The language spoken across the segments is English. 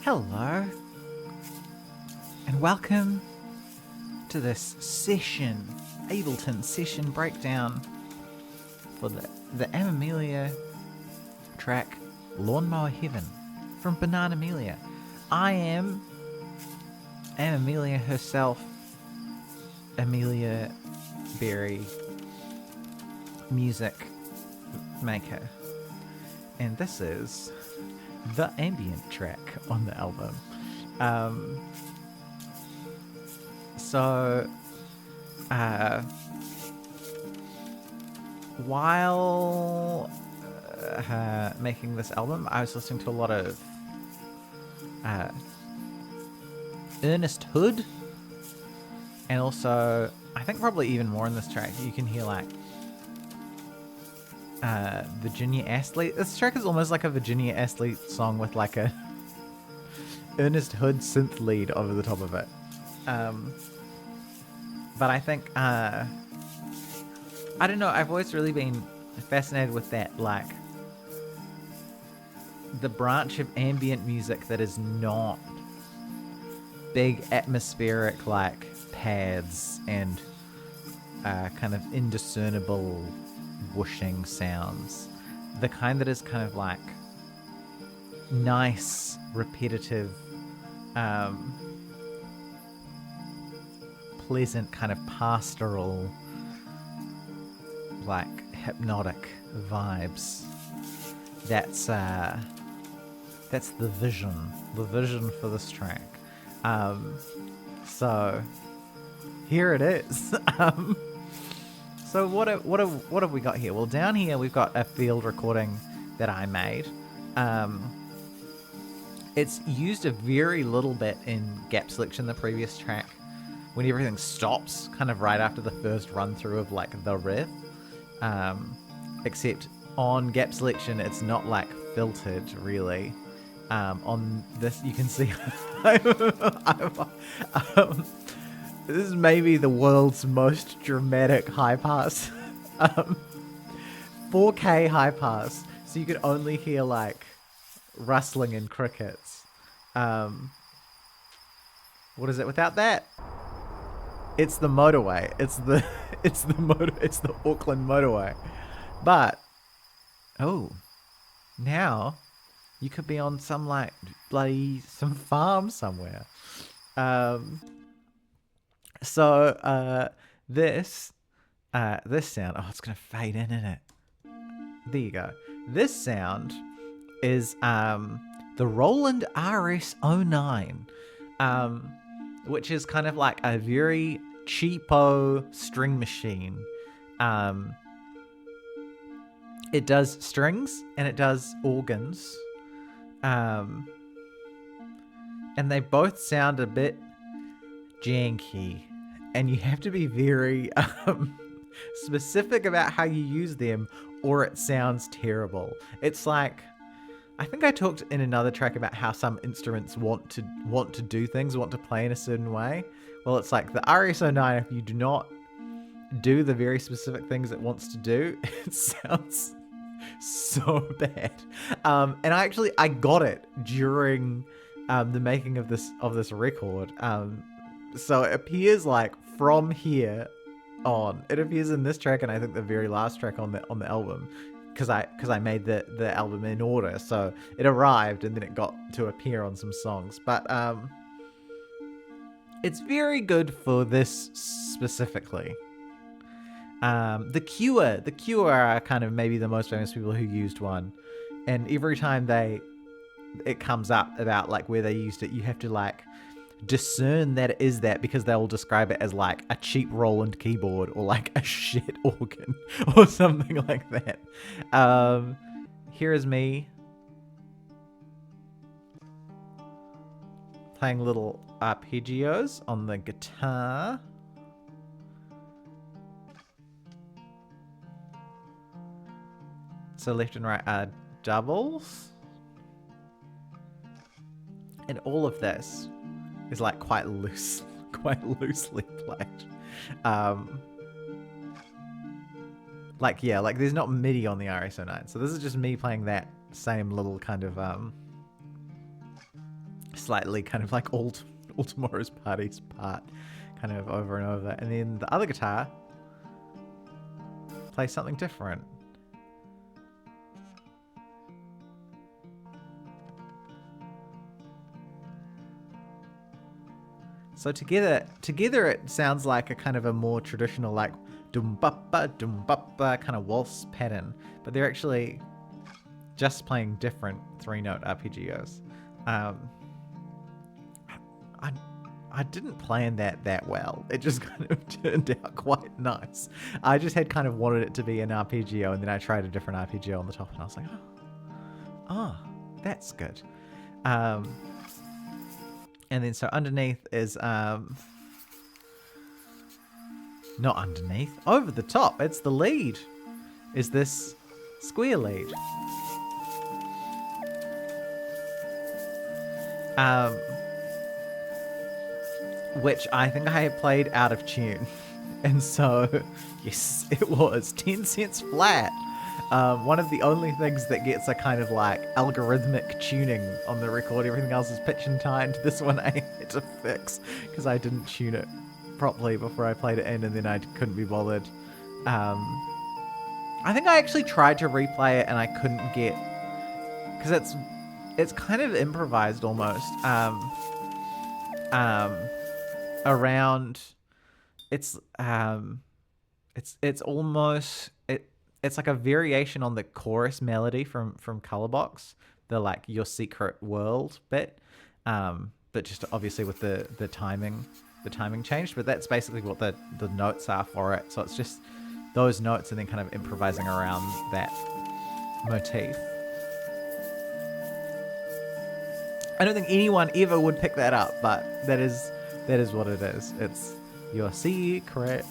Hello, and welcome to this session, Ableton session breakdown for the Bananamelia track Lawnmower Heaven from Bananamelia. I am Amelia herself, Amelia Berry, music maker, and this is the ambient track on the album. While making this album, I was listening to a lot of Ernest Hood, and also I think probably even more in this track you can hear like Virginia Astley. This track is almost like a Virginia Astley song with like a Ernest Hood synth lead over the top of it. But I think I don't know, I've always really been fascinated with that, like the branch of ambient music that is not big atmospheric like pads and kind of indiscernible whooshing sounds. The kind that is kind of like nice, repetitive, pleasant, kind of pastoral, like hypnotic vibes. That's the vision for this track. So here it is. So what have we got here? Well, down here we've got a field recording that I made. It's used a very little bit in gap selection, the previous track, when everything stops kind of right after the first run through of like the riff. Except on gap selection it's not like filtered really. On this you can see this is maybe the world's most dramatic high pass. 4K high pass, so you could only hear like rustling and crickets. What is it without that? It's the motorway. It's the Auckland motorway. But now you could be on some like some farm somewhere. This sound, it's gonna fade in it. There you go. This sound is the Roland RS-09, which is kind of like a very cheapo string machine. It does strings and it does organs, and they both sound a bit janky, and you have to be very specific about how you use them or it sounds terrible. It's like, I think I talked in another track about how some instruments want to do things, want to play in a certain way. Well, it's like the RS-09, if you do not do the very specific things it wants to do, it sounds so bad. And I got it during the making of this record. So it appears like from here on, it appears in this track, and I think the very last track on the album, because I made the album in order, so it arrived and then it got to appear on some songs. But it's very good for this specifically. The Cure are kind of maybe the most famous people who used one, and every time it comes up about like where they used it, you have to like discern that it is that, because they'll describe it as like a cheap Roland keyboard or like a shit organ or something like that. Here is me playing little arpeggios on the guitar. So left and right are doubles, and all of this is like quite loosely played. Like there's not MIDI on the RS-09, so this is just me playing that same little kind of slightly kind of like all tomorrow's parties part, kind of over and over. And then the other guitar plays something different. So together it sounds like a kind of a more traditional like dum bapa kind of waltz pattern, but they're actually just playing different 3-note arpeggios. I didn't plan that well. It just kind of turned out quite nice. I just had kind of wanted it to be an arpeggio, and then I tried a different arpeggio on the top, and I was like, oh, that's good. And then so underneath is not underneath, over the top. It's the lead. Is this square lead? Which I think I played out of tune. And so, yes, it was 10 cents flat. One of the only things that gets a kind of like algorithmic tuning on the record. Everything else is pitch and timed. This one I had to fix because I didn't tune it properly before I played it in, and then I couldn't be bothered. I think I actually tried to replay it and I couldn't get, because it's kind of improvised almost. Around it's almost it's like a variation on the chorus melody from Colorbox, the like Your Secret World bit, but just obviously with the timing changed. But that's basically what the notes are for it. So it's just those notes and then kind of improvising around that motif. I don't think anyone ever would pick that up, but that is what it is. It's Your Secret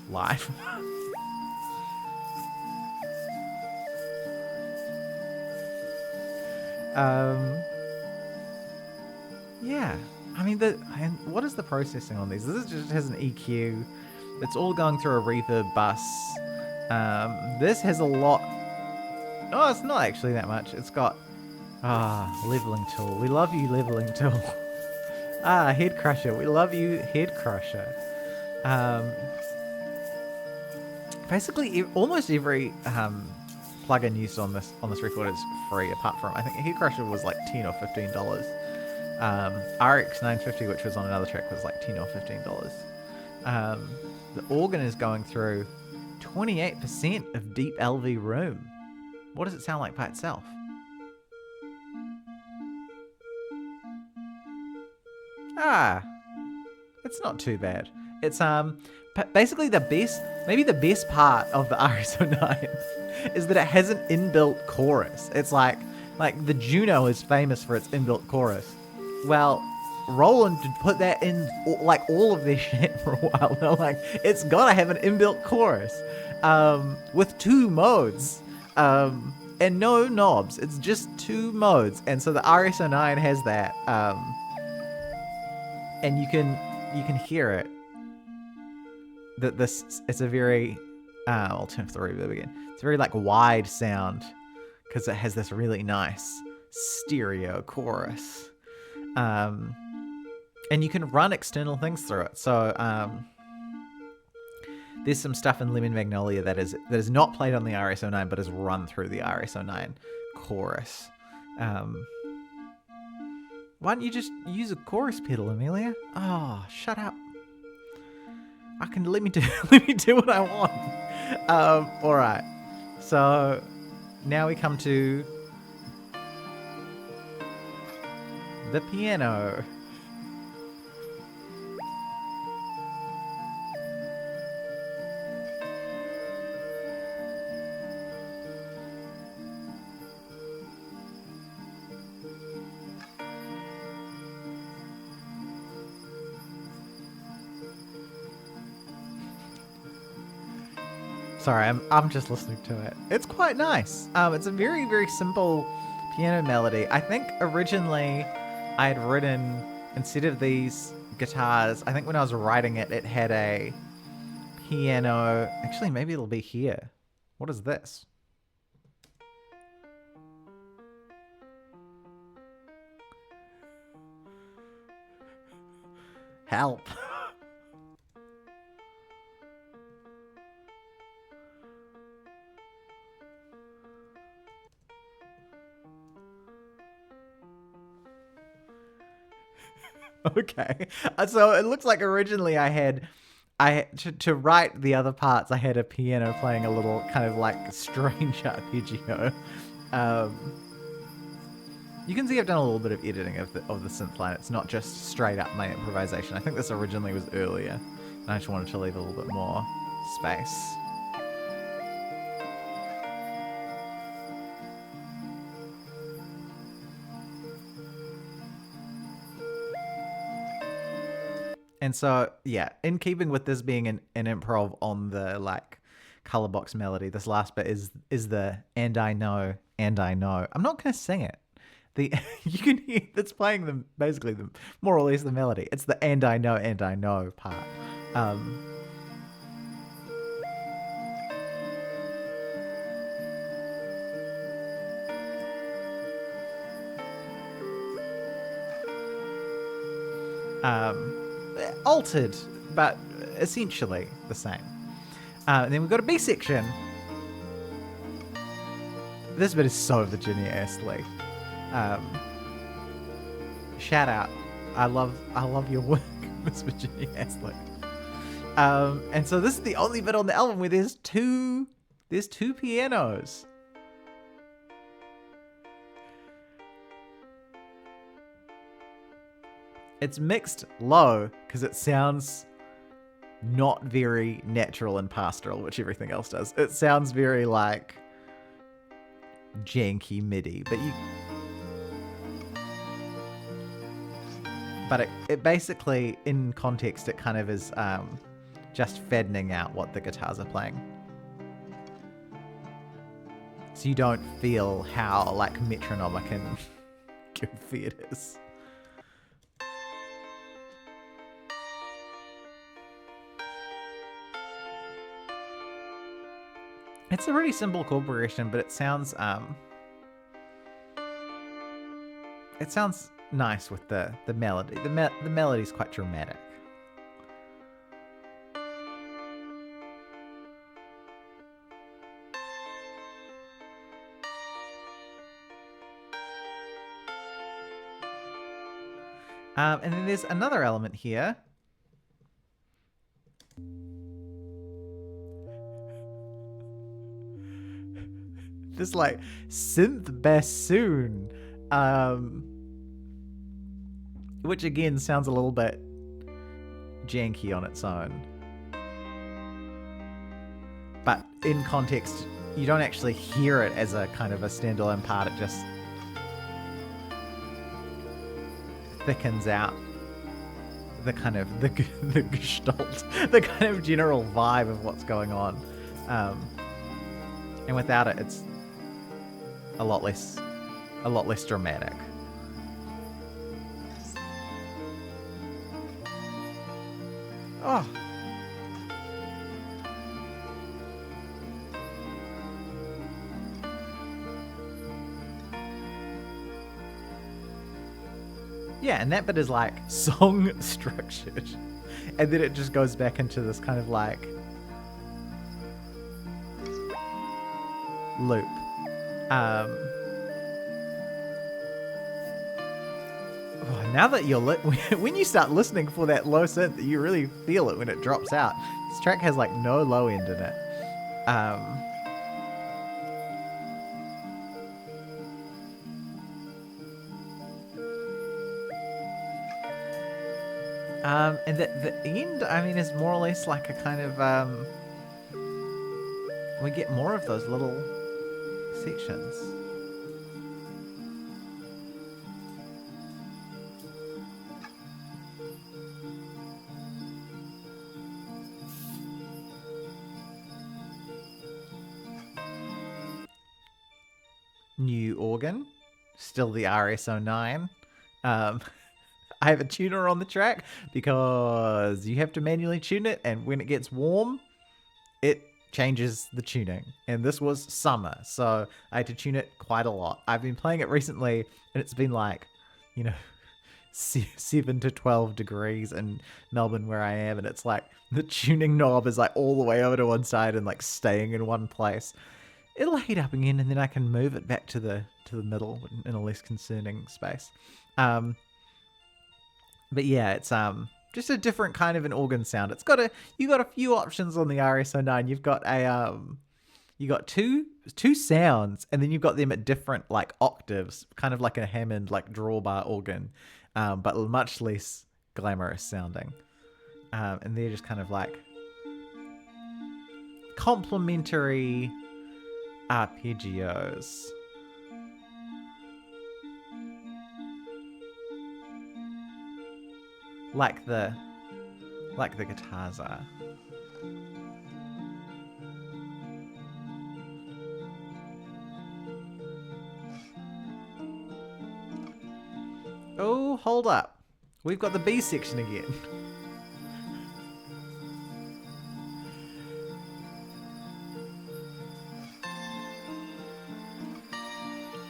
Life. Yeah. I mean, what is the processing on these? This just has an EQ. It's all going through a reverb bus. This has a lot. Oh, it's not actually that much. It's got leveling tool. We love you, leveling tool. Head crusher. We love you, head crusher. Basically, almost every plugin used on this record is free, apart from I think head crusher was like $10 or $15. RX 950, which was on another track, was like $10 or $15. The organ is going through 28% of deep LV room. What does it sound like by itself? It's not too bad. It's basically the best part of the RS09 is that it has an inbuilt chorus. It's like the Juno is famous for its inbuilt chorus. Well, Roland did put that in like all of their shit for a while. They're like, it's gotta have an inbuilt chorus, with 2 modes, and no knobs. It's just 2 modes, and so the RS09 has that, and you can hear it. That it's a very, I'll turn off the reverb again. It's a very like wide sound because it has this really nice stereo chorus. And you can run external things through it. So there's some stuff in Lemon Magnolia that is not played on the RS09 but is run through the RS09 chorus. Why don't you just use a chorus pedal, Amelia? Oh, shut up. Let me do what I want. All right. So now we come to the piano. Sorry, I'm just listening to it. It's quite nice. It's a very, very simple piano melody. I think originally I had written, instead of these guitars, I think when I was writing it, it had a piano. Actually, maybe it'll be here. What is this? Help. Okay. So it looks like originally to write the other parts, I had a piano playing a little kind of like strange arpeggio. You can see I've done a little bit of editing of the synth line. It's not just straight up my improvisation. I think this originally was earlier, and I just wanted to leave a little bit more space. And so, yeah, in keeping with this being an improv on the like color box melody, this last bit is the and I know, and I know. I'm not gonna sing it. You can hear that's playing the basically the more or less the melody. It's the and I know part. Altered, but essentially the same. And then we've got a B section. This bit is so Virginia Astley. Shout out. I love your work, Miss Virginia Astley. And so this is the only bit on the album where there's two pianos. It's mixed low because it sounds not very natural and pastoral, which everything else does. It sounds very like janky MIDI, but it basically, in context, it kind of is just faddening out what the guitars are playing. So you don't feel how like metronomic and goofy it is. It's a really simple chord progression, but it sounds nice with the melody. The melody's quite dramatic. And then there's another element here. This like synth bassoon, which again sounds a little bit janky on its own. But in context, you don't actually hear it as a kind of a standalone part. It just thickens out the kind of the gestalt, the kind of general vibe of what's going on. And without it, it's a lot less dramatic. Oh. Yeah, and that bit is like song structured. And then it just goes back into this kind of like loop. Now that you're when you start listening for that low synth, you really feel it when it drops out. This track has like no low end in it. And the end, I mean, is more or less like a kind of we get more of those little sections. New organ, still the RS09. I have a tuner on the track because you have to manually tune it, and when it gets warm, it changes the tuning. And this was summer, so I had to tune it quite a lot. I've been playing it recently, and it's been like, 7 to 12 degrees in Melbourne where I am, and it's like the tuning knob is like all the way over to one side and like staying in one place. It'll heat up again, and then I can move it back to the middle in a less concerning space. But yeah, it's just a different kind of an organ sound. You got a few options on the RS09. You've got you got two sounds, and then you've got them at different like octaves, kind of like a Hammond like drawbar organ, but much less glamorous sounding. And they're just kind of like complementary arpeggios. Like the guitars are. Oh, hold up. We've got the B section again.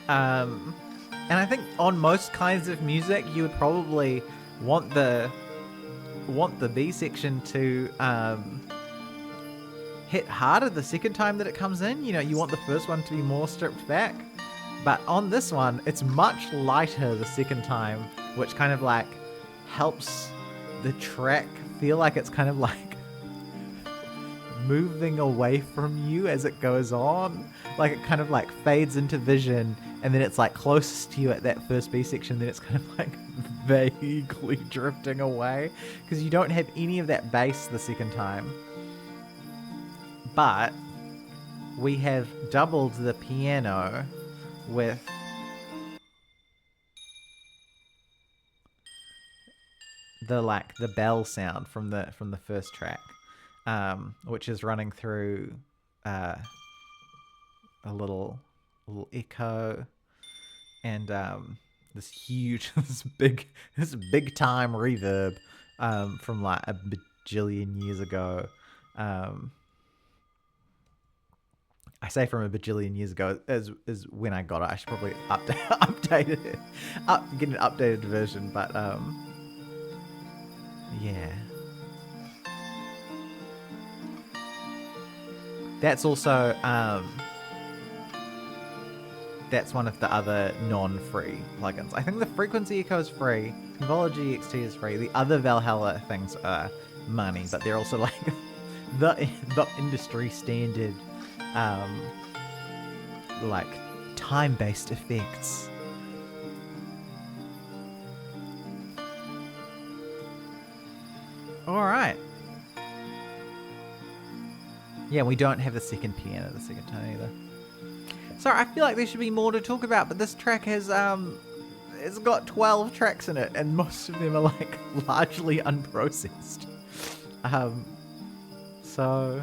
And I think on most kinds of music, you would probably want the B section to hit harder the second time that it comes in. You know, you want the first one to be more stripped back. But on this one, it's much lighter the second time, which kind of like helps the track feel like it's kind of like moving away from you as it goes on. Like it kind of like fades into vision, and then it's like closest to you at that first B section, then it's kind of like vaguely drifting away because you don't have any of that bass the second time. But we have doubled the piano with the bell sound from the first track, which is running through a little echo, and this huge this big time reverb from like a bajillion years ago. I say from a bajillion years ago is when I got it. I should probably update it, get an updated version. But yeah, that's also that's one of the other non-free plugins. I think the Frequency Echo is free, Convology XT is free. The other Valhalla things are money, but they're also like the industry standard. Like time-based effects. All right. Yeah, we don't have the second piano the second time either. Sorry, I feel like there should be more to talk about, but this track has it's got 12 tracks in it, and most of them are like largely unprocessed. So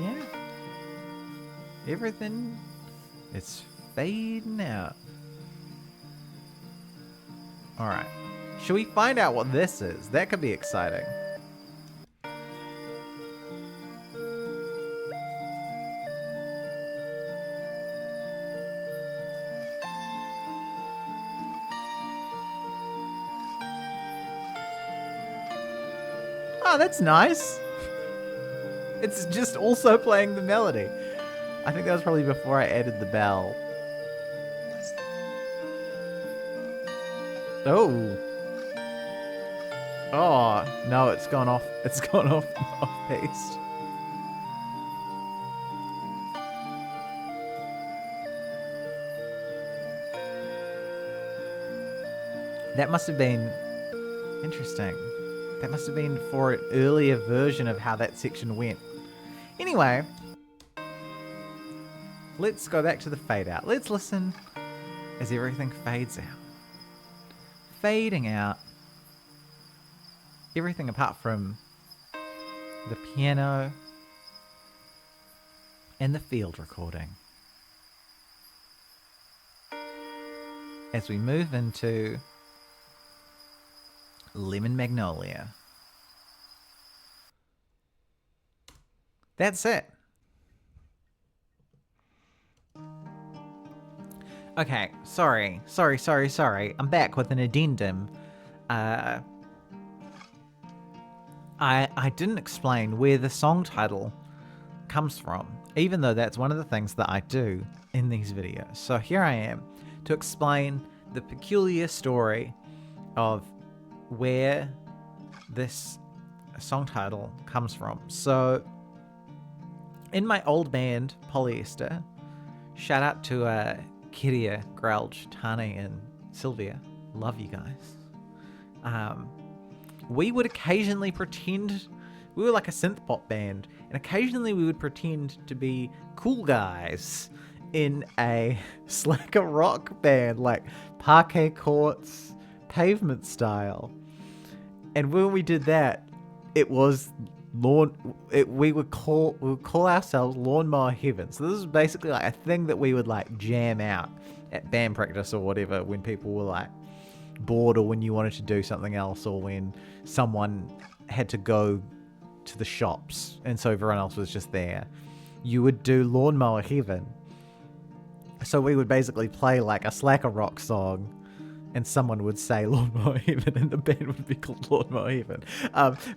yeah, everything is fading out. All right, should we find out what this is? That could be exciting. Oh, that's nice. It's just also playing the melody. I think that was probably before I added the bell. Oh. Oh, no, it's gone off. It's gone off pace. That must have been interesting. That must have been for an earlier version of how that section went. Anyway, let's go back to the fade out. Let's listen as everything fades out. Fading out. Everything apart from the piano and the field recording. As we move into Lemon Magnolia. That's it. Okay, sorry. I'm back with an addendum. I didn't explain where the song title comes from, even though that's one of the things that I do in these videos. So here I am to explain the peculiar story of where this song title comes from. So in my old band, Polyester, shout out to Kiria, Grelge, Tane, and Sylvia. Love you guys. We would occasionally pretend we were like a synth pop band, and occasionally we would pretend to be cool guys in a slacker rock band, like parquet courts, pavement style. And when we did that, it was we would call ourselves Lawnmower Heaven. So this is basically like a thing that we would like jam out at band practice or whatever when people were like bored, or when you wanted to do something else, or when someone had to go to the shops and so everyone else was just there. You would do Lawnmower Heaven. So we would basically play like a slacker rock song, and someone would say Lawnmower Heaven, and the band would be called Lawnmower Heaven.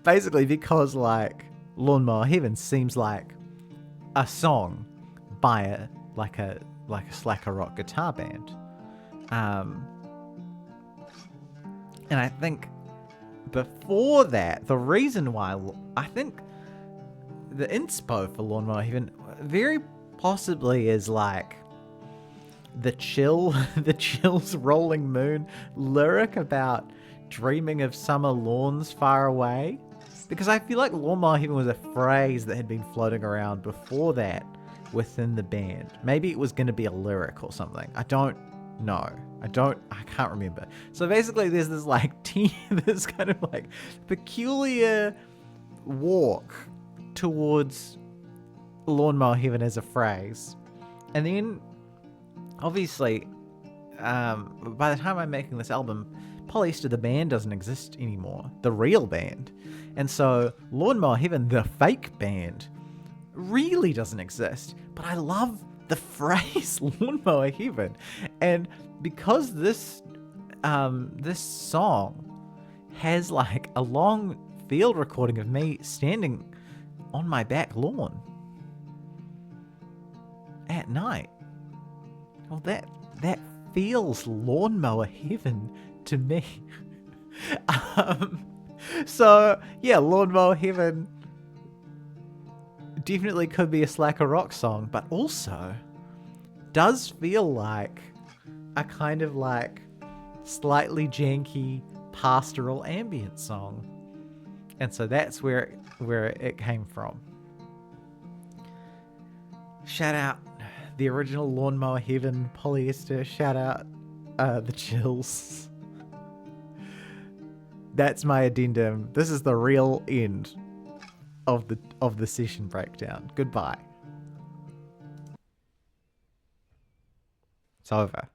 Basically because like Lawnmower Heaven seems like a song by a slacker rock guitar band. And I think before that, the reason why I think the inspo for Lawnmower Heaven very possibly is like the Chill's Rolling Moon lyric about dreaming of summer lawns far away. Because I feel like Lawnmower Heaven was a phrase that had been floating around before that within the band. Maybe it was going to be a lyric or something. I don't know. I can't remember. So basically there's this like this kind of like peculiar walk towards Lawnmower Heaven as a phrase. And then obviously, by the time I'm making this album, Polyester the band doesn't exist anymore. The real band. And so Lawnmower Heaven, the fake band, really doesn't exist. But I love the phrase Lawnmower Heaven. And because this song has like a long field recording of me standing on my back lawn at night. Well, that feels Lawnmower Heaven to me. So yeah, Lawnmower Heaven definitely could be a slacker rock song, but also does feel like a kind of like slightly janky pastoral ambient song. And so that's where it came from. Shout out the original Lawnmower Heaven, Polyester. Shout out the Chills. That's my addendum. This is the real end of the session breakdown. Goodbye. It's over.